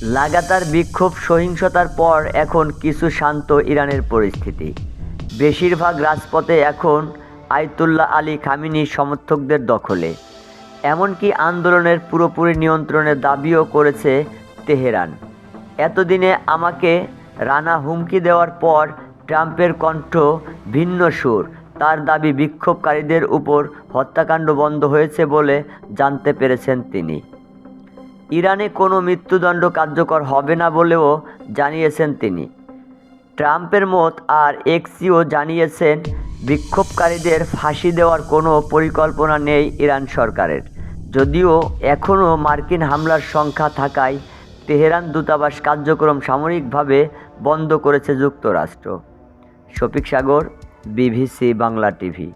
লাগাতার বিক্ষোভ সহিংসতার পর এখন কিছু শান্ত ইরানের পরিস্থিতি। বেশিরভাগ রাজপথে এখন আয়াতুল্লাহ আলী খামেনির সমর্থকদের দখলে। এমনকি আন্দোলনের পুরোপুরি নিয়ন্ত্রণের দাবিও করেছে তেহরান। এতদিনে আমাকে রানা হুমকি দেওয়ার পর ট্রাম্পের কণ্ঠ ভিন্ন সুর। তার দাবি বিক্ষোভকারীদের উপর হত্যাকাণ্ড বন্ধ হয়েছে বলে জানতে পেরেছেন তিনি। ইরানে কোনো মৃত্যুদণ্ড কার্যকর হবে না বলেও জানিয়েছেন তিনি। ট্রাম্পের মত আর এক্সিও জানিয়েছেন বিক্ষোভকারীদের ফাঁসি দেওয়ার কোনো পরিকল্পনা নেই ইরান সরকারের। যদিও এখনও মার্কিন হামলার সংখ্যা থাকায় তেহরান দূতাবাস কার্যক্রম সাময়িকভাবে বন্ধ করেছে যুক্তরাষ্ট্র। শফিক সাগর, বিবিসি বাংলা টিভি।